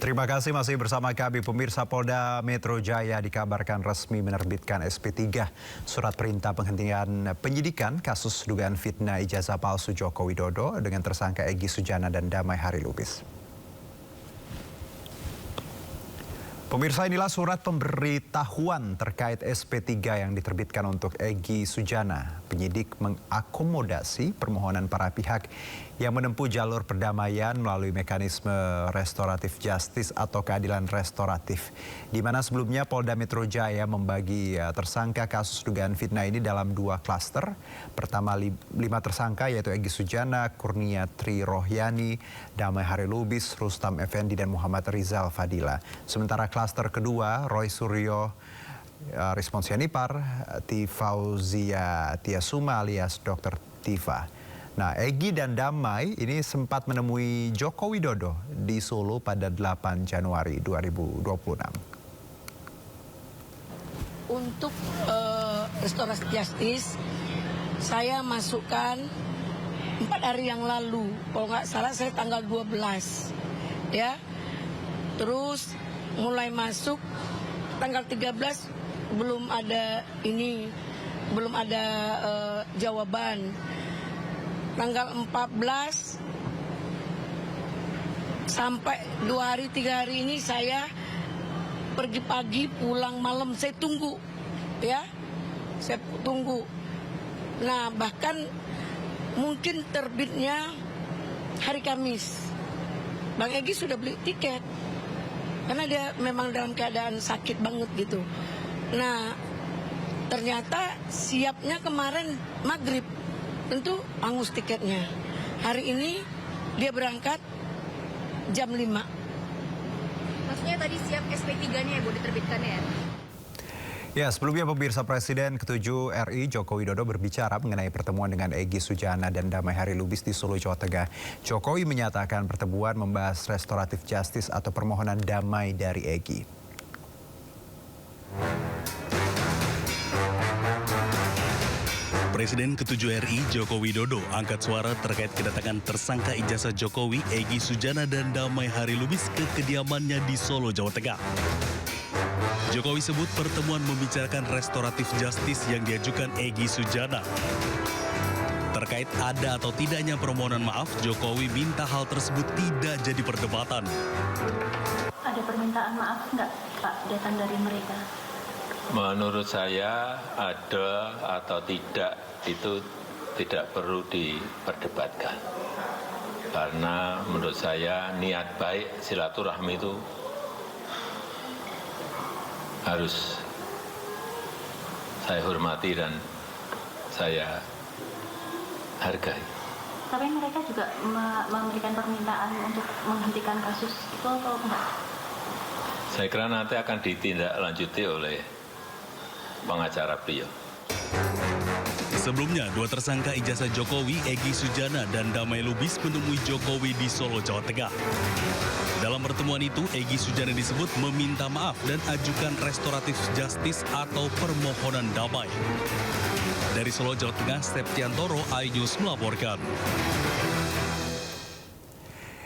Terima kasih masih bersama kami. Pemirsa, Polda Metro Jaya dikabarkan resmi menerbitkan SP3, surat perintah penghentian penyidikan kasus dugaan fitnah ijazah palsu Joko Widodo dengan tersangka Egy Sujana dan Damai Harilubis. Pemirsa, inilah surat pemberitahuan terkait SP3 yang diterbitkan untuk Egy Sujana. Penyidik mengakomodasi permohonan para pihak yang menempuh jalur perdamaian melalui mekanisme restoratif justice atau keadilan restoratif. Di mana sebelumnya Polda Metro Jaya membagi tersangka kasus dugaan fitnah ini dalam 2 klaster. Pertama 5 tersangka yaitu Egy Sujana, Kurnia Tri Rohyani, Damai Harilubis, Rustam Effendi dan Muhammad Rizal Fadila. Sementara klaster kedua Roy Suryo, Rismon Sianipar, Tifauzia Tiasuma alias Dr. Tifa. Nah, Egy dan Damai ini sempat menemui Joko Widodo di Solo pada 8 Januari 2026. Untuk restoratif justice, saya masukkan 4 hari yang lalu. Kalau nggak salah saya tanggal 12. Ya. Terus mulai masuk tanggal 13 belum ada jawaban. Tanggal 14 sampai 2 hari 3 hari ini saya pergi pagi pulang malam, saya tunggu ya. Saya tunggu. Nah, bahkan mungkin terbitnya hari Kamis. Bang Egy sudah beli tiket. Karena dia memang dalam keadaan sakit banget gitu. Nah, ternyata siapnya kemarin maghrib. Tentu angus tiketnya. Hari ini dia berangkat jam 5. Maksudnya tadi siap SP3-nya ya, Bu, diterbitkannya ya? Ya, sebelumnya pemirsa, Presiden ke-7 RI Joko Widodo berbicara mengenai pertemuan dengan Egy Sujana dan Damai Harilubis di Solo, Jawa Tengah. Jokowi menyatakan pertemuan membahas restoratif justice atau permohonan damai dari Egy. Presiden ke-7 RI Joko Widodo angkat suara terkait kedatangan tersangka ijazah Jokowi Egy Sujana dan Damai Harilubis ke kediamannya di Solo, Jawa Tengah. Jokowi sebut pertemuan membicarakan restoratif justice yang diajukan Egy Sujana. Terkait ada atau tidaknya permohonan maaf, Jokowi minta hal tersebut tidak jadi perdebatan. Ada permintaan maaf nggak, Pak, datang dari mereka? Menurut saya ada atau tidak itu tidak perlu diperdebatkan. Karena menurut saya niat baik silaturahmi itu harus saya hormati dan saya hargai. Tapi mereka juga memberikan permintaan untuk menghentikan kasus itu atau enggak? Saya kira nanti akan ditindaklanjuti oleh pengacara beliau. Sebelumnya, 2 tersangka ijazah Jokowi, Egy Sujana dan Damai Lubis menemui Jokowi di Solo, Jawa Tengah. Dalam pertemuan itu, Egy Sujana disebut meminta maaf dan ajukan restoratif justice atau permohonan damai. Dari Solo, Jawa Tengah, Septiantoro, iNews melaporkan.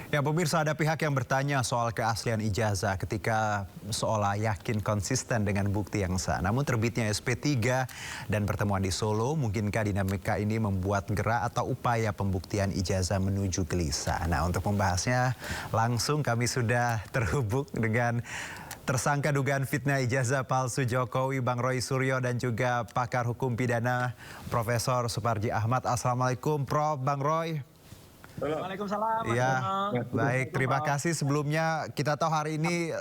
Ya, pemirsa, ada pihak yang bertanya soal keaslian ijazah ketika seolah yakin konsisten dengan bukti yang sah. Namun terbitnya SP3 dan pertemuan di Solo, mungkinkah dinamika ini membuat gerak atau upaya pembuktian ijazah menuju gelisah? Nah, untuk membahasnya langsung kami sudah terhubung dengan tersangka dugaan fitnah ijazah palsu Jokowi, Bang Roy Suryo, dan juga pakar hukum pidana Profesor Suparji Ahmad. Assalamualaikum, Prof. Bang Roy. Waalaikumsalam. Ya, baik. Terima kasih sebelumnya. Kita tahu hari ini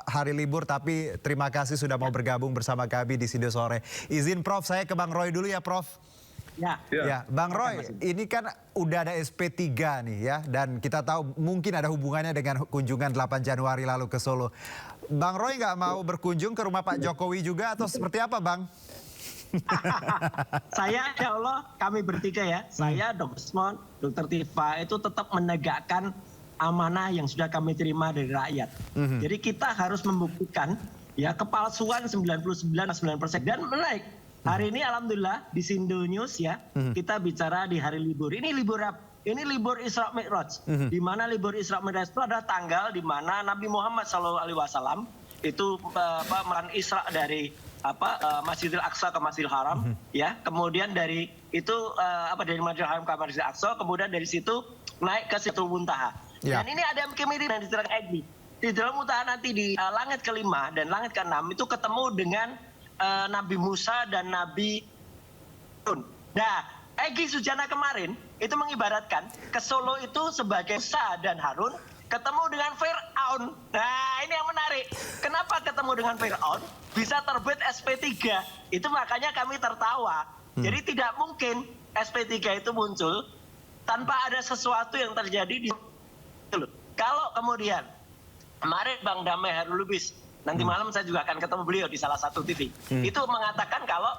hari libur, tapi terima kasih sudah mau bergabung bersama kami di Studio Sore. Izin Prof, saya ke Bang Roy dulu ya, Prof. Ya, Bang Roy, ini kan udah ada SP3 nih ya, dan kita tahu mungkin ada hubungannya dengan kunjungan 8 Januari lalu ke Solo. Bang Roy nggak mau berkunjung ke rumah Pak Jokowi juga atau seperti apa, Bang? Saya, ya Allah, kami bertiga ya, saya, Dr. Rismon, Dr. Tifa, itu tetap menegakkan amanah yang sudah kami terima dari rakyat. Jadi kita harus membuktikan ya kepalsuan 99,9% dan menaik. Hari ini alhamdulillah di Sindo News ya, kita bicara di hari libur. Ini libur ini libur Isra Mi'raj. Di mana libur Isra Mi'raj itu ada tanggal di mana Nabi Muhammad SAW itu melakukan Isra dari Masjidil Aqsa ke Masjidil Haram, ya. Kemudian dari itu dari Masjidil Haram ke Masjidil Aqsa, kemudian dari situ naik ke Sidratul Muntaha. Ya. Dan ini ada kemiripan di Sidratul Egi. Sidratul Muntaha nanti di langit kelima dan langit keenam itu ketemu dengan Nabi Musa dan Nabi Harun. Nah, Egy Sujana kemarin itu mengibaratkan ke Solo itu sebagai Musa dan Harun ketemu dengan Fir'aun. Nah, ini yang menarik. Kenapa ketemu dengan Fir'aun? Bisa terbit SP3. Itu makanya kami tertawa. Jadi tidak mungkin SP3 itu muncul tanpa ada sesuatu yang terjadi di Kalau kemudian kemarin Bang Damai Hairul Lubis, nanti malam saya juga akan ketemu beliau di salah satu TV. Itu mengatakan kalau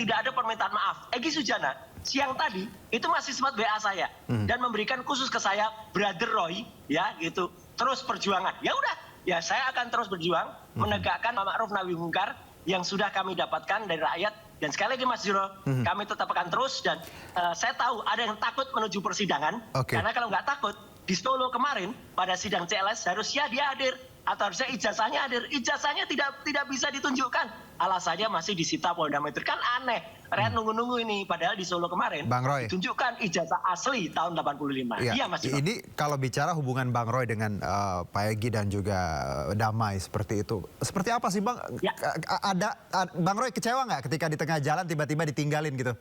tidak ada permintaan maaf. Egy Sujana siang tadi itu masih sempat WA saya dan memberikan khusus ke saya, Brother Roy, ya gitu. Terus perjuangan. Ya udah, ya saya akan terus berjuang menegakkan ma'ruf nahi munkar yang sudah kami dapatkan dari rakyat. Dan sekali lagi Mas Juro, kami tetap akan terus dan saya tahu ada yang takut menuju persidangan. Karena kalau nggak takut, di Solo kemarin pada sidang CLS harusnya dia hadir atau harusnya ijazahnya hadir. Ijazahnya tidak bisa ditunjukkan. Alasannya masih disita Polda Metro. Kan aneh. Rakyat nunggu-nunggu ini. Padahal di Solo kemarin Bang Roy, ditunjukkan ijazah asli tahun 85. Iya Mas Juro. Ini kalau bicara hubungan Bang Roy dengan Pak Egy dan juga Damai seperti itu. Seperti apa sih Bang? Ya. Bang Roy kecewa nggak ketika di tengah jalan tiba-tiba ditinggalin gitu?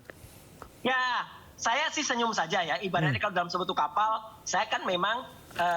Ya, saya sih senyum saja ya. Ibaratnya kalau dalam suatu kapal, saya kan memang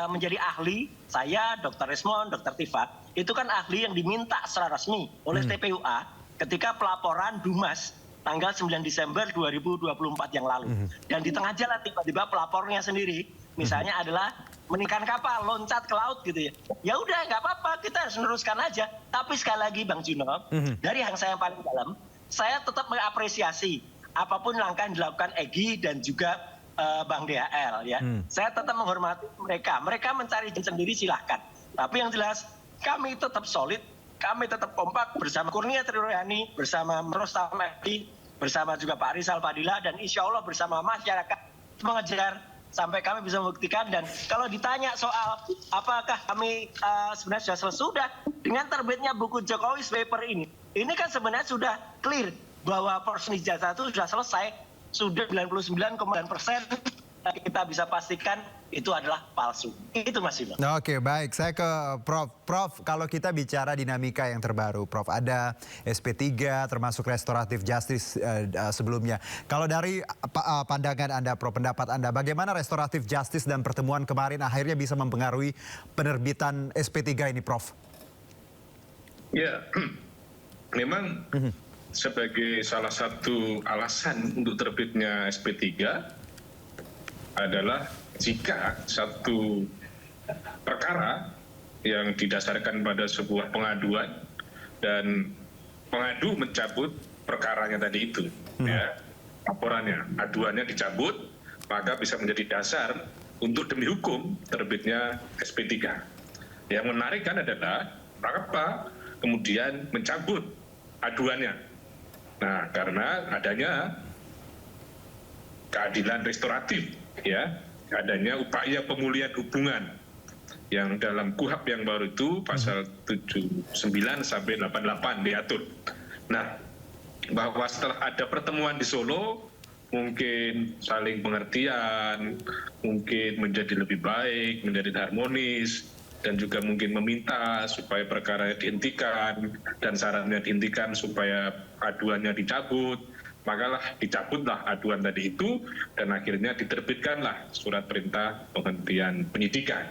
menjadi ahli. Saya, Dr. Resmond, Dr. Tifa, itu kan ahli yang diminta secara resmi oleh TPUA ketika pelaporan Dumas tanggal 9 Desember 2024 yang lalu. Dan di tengah jalan tiba-tiba pelapornya sendiri, misalnya adalah meninggikan kapal, loncat ke laut gitu ya. Ya udah, nggak apa-apa, kita harus meneruskan aja. Tapi sekali lagi Bang Juno, dari yang saya paling dalam, saya tetap mengapresiasi apapun langkah yang dilakukan Egy dan juga Bang DHL ya. Saya tetap menghormati mereka. Mereka mencari jalan sendiri silahkan. Tapi yang jelas kami tetap solid, kami tetap kompak bersama Kurnia Triroyani, bersama Rostam Edi, bersama juga Pak Rizal Fadila dan insya Allah bersama masyarakat mengejar sampai kami bisa membuktikan. Dan kalau ditanya soal apakah kami sebenarnya sudah dengan terbitnya buku Jokowi paper ini kan sebenarnya sudah clear bahwa porsi ijazah itu sudah selesai. Sudah 99,9% kita bisa pastikan itu adalah palsu. Itu Mas Ino. Oke, baik. Saya ke Prof. Prof, kalau kita bicara dinamika yang terbaru, Prof, ada SP3 termasuk restoratif justice sebelumnya. Kalau dari pandangan Anda, Prof, pendapat Anda, bagaimana restoratif justice dan pertemuan kemarin akhirnya bisa mempengaruhi penerbitan SP3 ini, Prof? Ya, memang sebagai salah satu alasan untuk terbitnya SP3 adalah jika satu perkara yang didasarkan pada sebuah pengaduan dan pengadu mencabut perkaranya tadi itu, ya, laporannya, aduannya dicabut, maka bisa menjadi dasar untuk demi hukum terbitnya SP3. Yang menarik kan adalah mengapa kemudian mencabut aduannya. Nah, karena adanya keadilan restoratif, ya, adanya upaya pemulihan hubungan yang dalam KUHP yang baru itu pasal 79 sampai 88 diatur. Nah, bahwa setelah ada pertemuan di Solo, mungkin saling pengertian, mungkin menjadi lebih baik, menjadi harmonis, dan juga mungkin meminta supaya perkara dihentikan dan syaratnya dihentikan supaya aduannya dicabut, makalah dicabutlah aduan tadi itu dan akhirnya diterbitkanlah surat perintah penghentian penyidikan.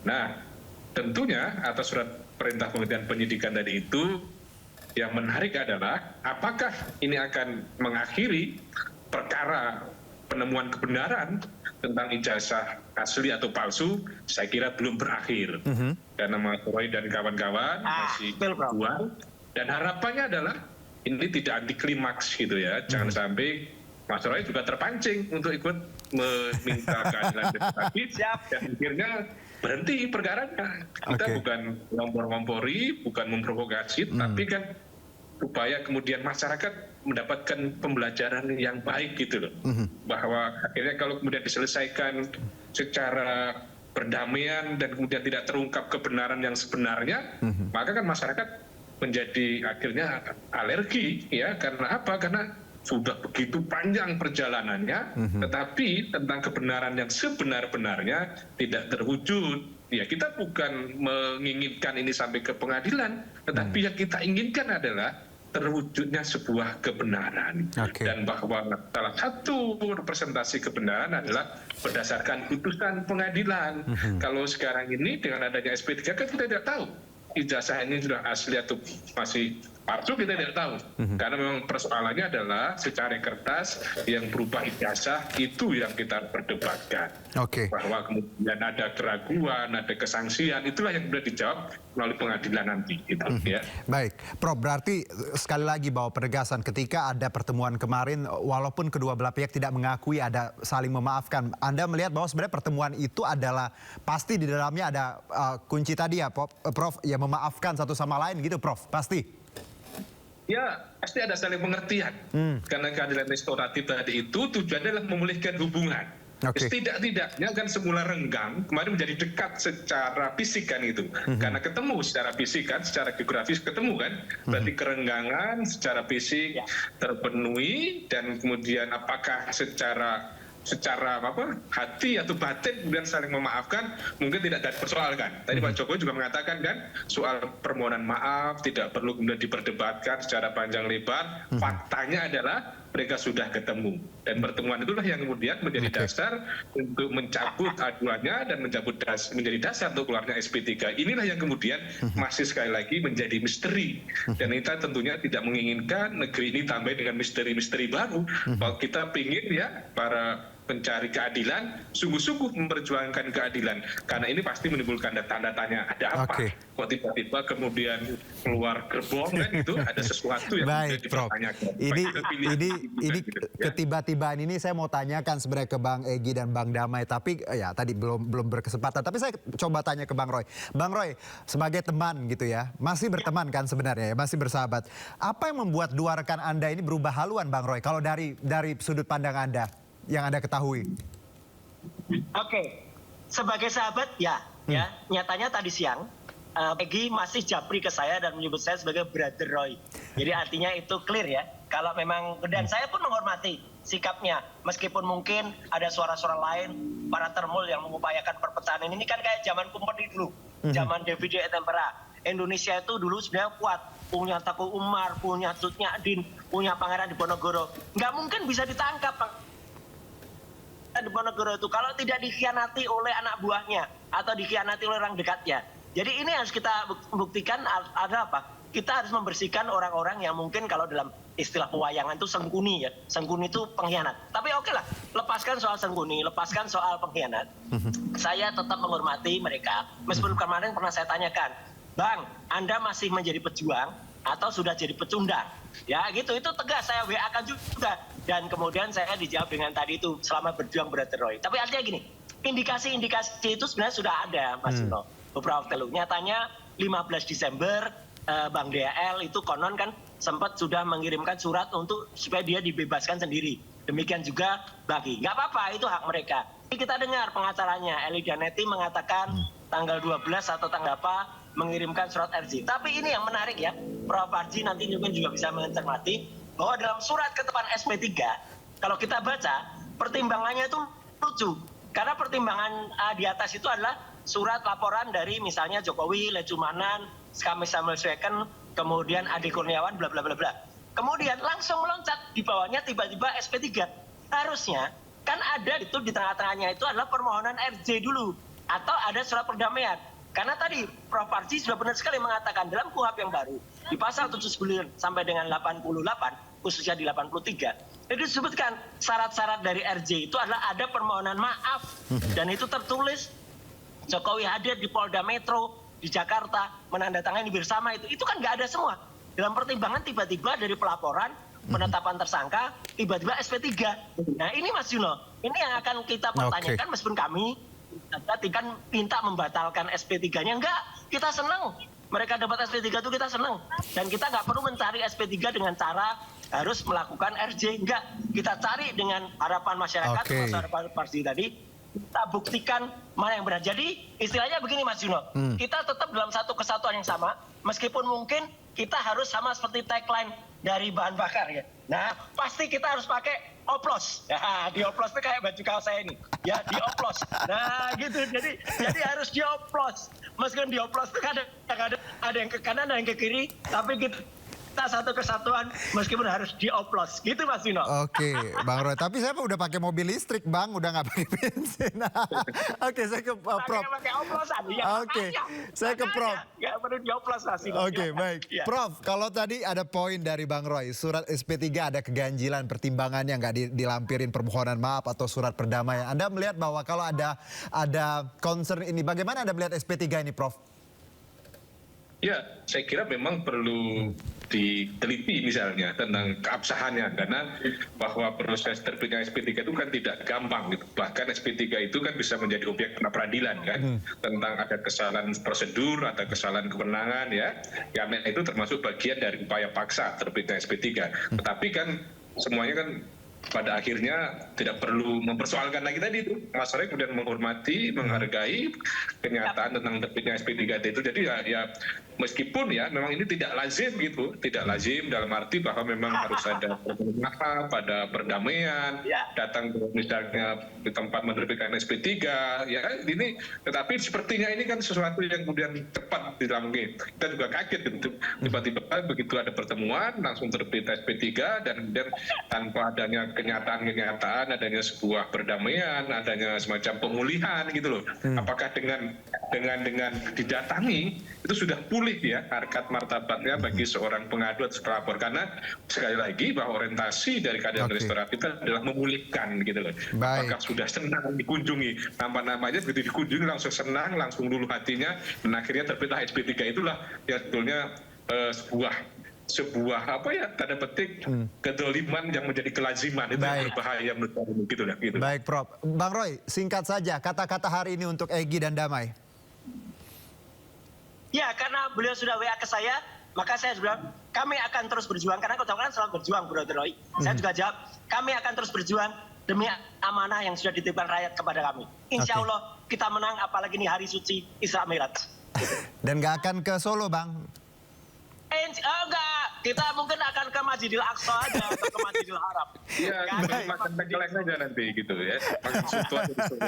Nah, tentunya atas surat perintah penghentian penyidikan tadi itu yang menarik adalah apakah ini akan mengakhiri perkara penemuan kebenaran tentang ijazah asli atau palsu. Saya kira belum berakhir karena Mas Roy dan kawan-kawan masih keluar dan harapannya adalah ini tidak anti klimaks gitu ya. Jangan sampai Mas Roy juga terpancing untuk ikut meminta keadilan restoratif dan akhirnya berhenti perkaranya. Kita bukan ngompor-ngompori, bukan memprovokasi, tapi kan supaya kemudian masyarakat mendapatkan pembelajaran yang baik gitu loh. Bahwa akhirnya kalau kemudian diselesaikan secara perdamaian dan kemudian tidak terungkap kebenaran yang sebenarnya, maka kan masyarakat menjadi akhirnya alergi, ya. Karena apa? Karena sudah begitu panjang perjalanannya, tetapi tentang kebenaran yang sebenar-benarnya tidak terwujud. Ya, kita bukan menginginkan ini sampai ke pengadilan, tetapi yang kita inginkan adalah terwujudnya sebuah kebenaran. Dan bahwa salah satu representasi kebenaran adalah berdasarkan putusan pengadilan. Kalau sekarang ini dengan adanya SP3 kan kita tidak tahu ijazah ini sudah asli atau masih palsu, kita tidak tahu. Karena memang persoalannya adalah secara kertas yang berubah ijazah itu yang kita perdebatkan. Bahwa kemudian ada keraguan, ada kesangsian, itulah yang sudah dijawab melalui pengadilan nanti. Gitu, ya. Baik, Prof, berarti sekali lagi bahwa penegasan ketika ada pertemuan kemarin, walaupun kedua belah pihak tidak mengakui ada saling memaafkan, Anda melihat bahwa sebenarnya pertemuan itu adalah pasti di dalamnya ada kunci tadi ya, Prof, ya memaafkan satu sama lain gitu, Prof, pasti. Ya, pasti ada saling pengertian. Karena keadilan restoratif tadi itu tujuannya adalah memulihkan hubungan. Setidak-tidaknya kan semula renggang, kemarin menjadi dekat secara fisik kan itu. Karena ketemu secara fisik kan, secara geografis ketemu kan. Berarti kerenggangan secara fisik terpenuhi, dan kemudian apakah secara hati atau batin kemudian saling memaafkan, mungkin tidak ada dipersoalkan. Tadi Pak Jokowi juga mengatakan kan, soal permohonan maaf tidak perlu kemudian diperdebatkan secara panjang lebar. Faktanya adalah mereka sudah ketemu, dan pertemuan itulah yang kemudian menjadi dasar untuk mencabut aduannya dan menjadi dasar untuk keluarnya SP3. Inilah yang kemudian masih sekali lagi menjadi misteri, dan kita tentunya tidak menginginkan negeri ini tambah dengan misteri-misteri baru. Bahwa kita ingin ya para pencari keadilan sungguh-sungguh memperjuangkan keadilan, karena ini pasti menimbulkan tanda tanya, ada apa? Kok tiba-tiba kemudian keluar gerbong kan gitu, ada sesuatu yang dipertanyakan. Ini ketiba-tibaan ini saya mau tanyakan sebenarnya ke Bang Egy dan Bang Damai, tapi ya tadi belum berkesempatan. Tapi saya coba tanya ke Bang Roy. Bang Roy, sebagai teman gitu ya, masih berteman kan sebenarnya ya, masih bersahabat. Apa yang membuat dua rekan Anda ini berubah haluan, Bang Roy? Kalau dari sudut pandang Anda yang Anda ketahui. Sebagai sahabat ya, nyatanya tadi siang Egy masih japri ke saya dan menyebut saya sebagai Brother Roy. Jadi artinya itu clear ya. Kalau memang, dan saya pun menghormati sikapnya, meskipun mungkin ada suara-suara lain, para termul yang mengupayakan perpecahan ini kan kayak zaman Kompeni dulu, zaman David Attenborough. Indonesia itu dulu sebenarnya kuat, punya Teuku Umar, punya Cut Nyak-Dien, punya Pangeran Diponegoro. Nggak mungkin bisa ditangkap Diponegoro itu kalau tidak dikhianati oleh anak buahnya atau dikhianati oleh orang dekatnya. Jadi ini harus kita buktikan ada apa? Kita harus membersihkan orang-orang yang mungkin kalau dalam istilah pewayangan itu sengkuni ya. Sengkuni itu pengkhianat. Tapi oke lah, lepaskan soal sengkuni, lepaskan soal pengkhianat. Saya tetap menghormati mereka. Meskipun kemarin pernah saya tanyakan, Bang, Anda masih menjadi pejuang atau sudah jadi pecundang? Ya gitu, itu tegas saya WA-kan juga. Dan kemudian saya dijawab dengan tadi itu, selamat berjuang Brother Roy. Tapi artinya gini, indikasi-indikasi itu sebenarnya sudah ada, Mas Yuno. Beberapa waktu lalu, nyatanya 15 Desember, Bang DAL itu konon kan sempat sudah mengirimkan surat untuk supaya dia dibebaskan sendiri. Demikian juga Bagi. Nggak apa-apa, itu hak mereka. Kita dengar pengacaranya, Eli Daneti mengatakan tanggal 12 atau tanggal apa, mengirimkan surat RJ. Tapi ini yang menarik ya, Prof. Arji nanti juga bisa mencermati, bahwa dalam surat ketetapan SP3, kalau kita baca, pertimbangannya itu lucu. Karena pertimbangan di atas itu adalah surat laporan dari misalnya Jokowi, Lecumanan, Kamis Samuel Sweken, kemudian Adi Kurniawan, bla bla bla bla. Kemudian langsung meloncat di bawahnya tiba-tiba SP3. Harusnya kan ada itu di tengah-tengahnya itu adalah permohonan RJ dulu. Atau ada surat perdamaian. Karena tadi Prof. Arji sudah benar sekali mengatakan dalam KUHP yang baru, di pasal 79 sampai dengan 88, khususnya di 83, itu disebutkan syarat-syarat dari RJ itu adalah ada permohonan maaf. Dan itu tertulis Jokowi hadir di Polda Metro, di Jakarta, menandatangani bersama itu kan nggak ada semua. Dalam pertimbangan tiba-tiba dari pelaporan, penetapan tersangka, tiba-tiba SP3. Nah ini Mas Yuno, ini yang akan kita pertanyakan meskipun kami kan minta membatalkan SP3-nya. Enggak, kita senang mereka dapat SP3 itu kita senang. Dan kita nggak perlu mencari SP3 dengan cara harus melakukan RJ. Enggak, kita cari dengan harapan masyarakat, harapan parti tadi, kita buktikan mana yang benar. Jadi istilahnya begini Mas Juno, kita tetap dalam satu kesatuan yang sama, meskipun mungkin kita harus sama seperti tagline dari bahan bakar ya. Nah, pasti kita harus pakai oplos. Ya, dioplos itu kayak baju kaos saya ini. Ya, dioplos. Nah, gitu. Jadi harus dioplos. Meskipun dioplos itu kadang ada yang ke kanan, ada yang ke kiri, tapi kita satu kesatuan meskipun harus dioplos. Gitu Mas Dino. Oke, Bang Roy. Tapi saya udah pakai mobil listrik, Bang. Udah nggak pakai bensin. Oke, saya ke Prof. Pakai oplosan. Ya, Oke, saya ke Prof. Nggak perlu dioplos Mas Dino. Oke, baik. Ya. Prof, kalau tadi ada poin dari Bang Roy, surat SP3 ada keganjilan pertimbangannya nggak dilampirin permohonan maaf atau surat perdamaian. Anda melihat bahwa kalau ada concern ini, bagaimana Anda melihat SP3 ini, Prof? Ya, saya kira memang perlu diteliti misalnya tentang keabsahannya, karena bahwa proses terbitnya SP3 itu kan tidak gampang gitu. Bahkan SP3 itu kan bisa menjadi objek pra peradilan kan, tentang ada kesalahan prosedur atau kesalahan kewenangan ya, karena itu termasuk bagian dari upaya paksa terbitnya SP3. Tetapi kan semuanya kan pada akhirnya tidak perlu mempersoalkan lagi tadi itu. Masyarakat kemudian menghormati, menghargai kenyataan tentang terbitnya SP3 itu. Jadi ya meskipun ya memang ini tidak lazim gitu, tidak lazim dalam arti bahwa memang harus ada pertemuan, pada perdamaian, datang ke misalnya di tempat menerbitkan SP3 ya ini. Tetapi sepertinya ini kan sesuatu yang kemudian cepat dilanggi. Kita juga kaget gitu, tiba-tiba begitu ada pertemuan langsung terbit SP3 dan kemudian tanpa adanya kenyataan, adanya sebuah perdamaian, adanya semacam pemulihan gitu loh. Apakah dengan didatangi itu sudah pulih ya harkat martabatnya bagi seorang pengadu atau pelapor? Karena sekali lagi bahwa orientasi dari keadilan restoratif adalah memulihkan gitu loh. Apakah sudah senang dikunjungi, nama-namanya begitu dikunjungi langsung senang, langsung luluh hatinya, dan akhirnya terbitlah SP3. Itulah yang sebetulnya sebuah apa ya, tanda petik kedoliman yang menjadi kelaziman. Itu yang berbahaya menurut saya gitu lah. Gitu. Baik Prof. Bang Roy, singkat saja kata-kata hari ini untuk Egy dan Damai. Ya, karena beliau sudah WA ke saya, maka saya bilang kami akan terus berjuang, karena Kota selalu berjuang, Bro Roy. Saya juga jawab, kami akan terus berjuang demi amanah yang sudah dititipkan rakyat kepada kami. Insya Allah kita menang, apalagi ini hari suci Isra Mi'raj. Dan nggak akan ke Solo, Bang? Enggak, kita mungkin akan ke Masjidil Aqsa aja atau ke Masjidil Haram. Iya, makan tengkleng aja nanti gitu ya. Makan soto aja di Solo.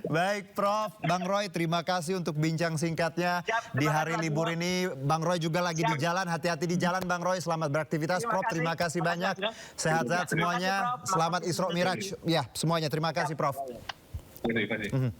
Baik Prof, Bang Roy terima kasih untuk bincang singkatnya di hari libur ini. Bang Roy juga lagi di jalan, hati-hati di jalan Bang Roy, selamat beraktivitas. Prof, terima kasih banyak, sehat-sehat semuanya, selamat Isra Mi'raj. Ya, semuanya terima kasih Prof. Terima kasih.